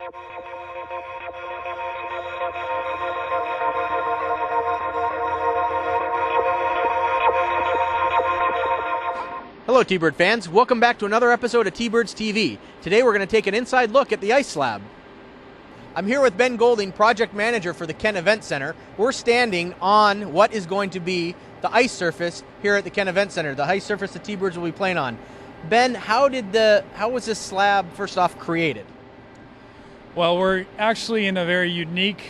Hello T-Bird fans, welcome back to another episode of T-Birds TV. Today we're going to take an inside look at the ice slab. I'm here with Ben Golding, project manager for the Kent Event Center. We're standing on what is going to be the ice surface here at the Kent Event Center, the ice surface the T-Birds will be playing on. Ben, how was this slab first off created? Well, we're actually in a very unique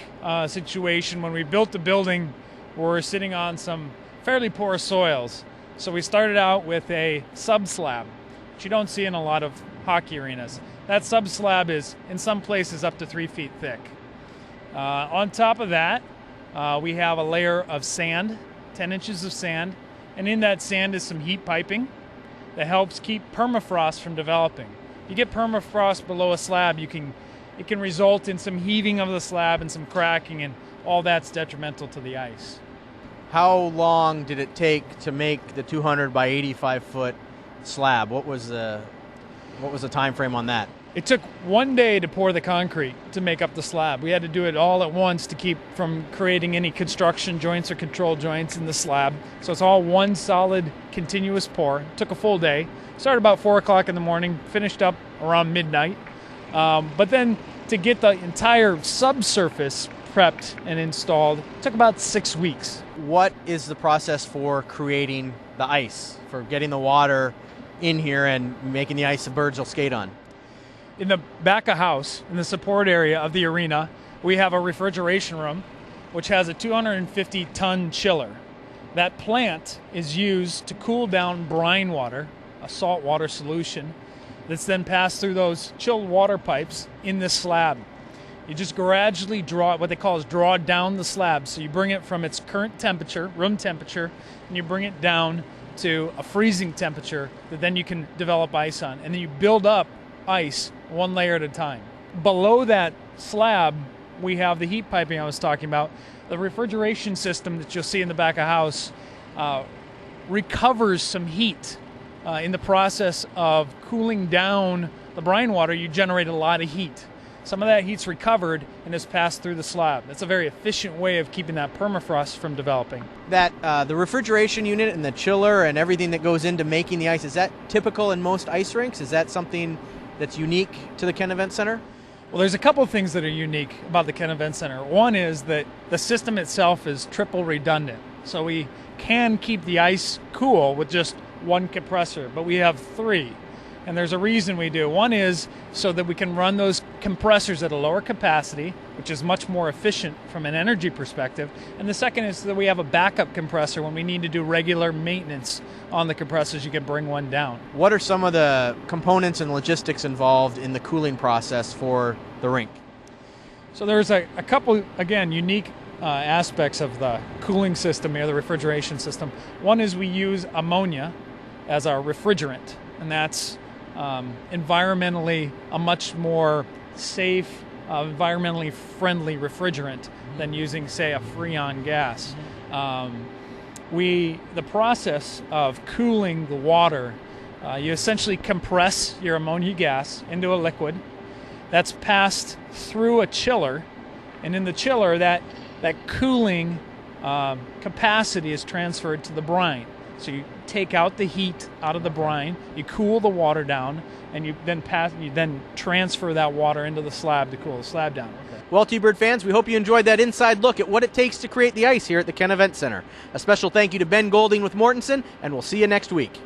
situation. When we built the building, we're sitting on some fairly poor soils. So we started out with a sub-slab, which you don't see in a lot of hockey arenas. That sub-slab is, in some places, up to 3 feet thick. On top of that, we have a layer of sand, 10 inches of sand, and in that sand is some heat piping that helps keep permafrost from developing. If you get permafrost below a slab, it can result in some heaving of the slab and some cracking, and all that's detrimental to the ice. How long did it take to make the 200 by 85 foot slab? What was the time frame on that? It took 1 day to pour the concrete to make up the slab. We had to do it all at once to keep from creating any construction joints or control joints in the slab. So it's all one solid continuous pour. It took a full day. Started about 4 o'clock in the morning, finished up around midnight. But then to get the entire subsurface prepped and installed, it took about 6 weeks. What is the process for creating the ice, for getting the water in here and making the ice the birds will skate on? In the back of house, in the support area of the arena, we have a refrigeration room, which has a 250-ton chiller. That plant is used to cool down brine water, a salt water solution, that's then passed through those chilled water pipes in this slab. You just gradually draw down the slab. So you bring it from its current temperature, room temperature, and you bring it down to a freezing temperature that then you can develop ice on. And then you build up ice one layer at a time. Below that slab, we have the heat piping I was talking about. The refrigeration system that you'll see in the back of house recovers some heat. In the process of cooling down the brine water, you generate a lot of heat. Some of that heat's recovered and is passed through the slab. That's a very efficient way of keeping that permafrost from developing. The refrigeration unit and the chiller and everything that goes into making the ice, is that typical in most ice rinks? Is that something that's unique to the Kent Event Center? Well, there's a couple of things that are unique about the Kent Event Center. One is that the system itself is triple redundant. So we can keep the ice cool with just one compressor, but we have 3. And there's a reason we do. One is so that we can run those compressors at a lower capacity, which is much more efficient from an energy perspective. And the second is that we have a backup compressor when we need to do regular maintenance on the compressors. You can bring one down. What are some of the components and logistics involved in the cooling process for the rink? So there's a couple, again, unique aspects of the cooling system here, the refrigeration system. One is we use ammonia as our refrigerant, and that's environmentally a much more safe, environmentally friendly refrigerant than using, say, a Freon gas. The process of cooling the water, you essentially compress your ammonia gas into a liquid that's passed through a chiller, and in the chiller that cooling capacity is transferred to the brine. So you take out the heat out of the brine, you cool the water down, and you then transfer that water into the slab to cool the slab down. Okay. Well, T-Bird fans, we hope you enjoyed that inside look at what it takes to create the ice here at the Kent Event Center. A special thank you to Ben Golding with Mortensen, and we'll see you next week.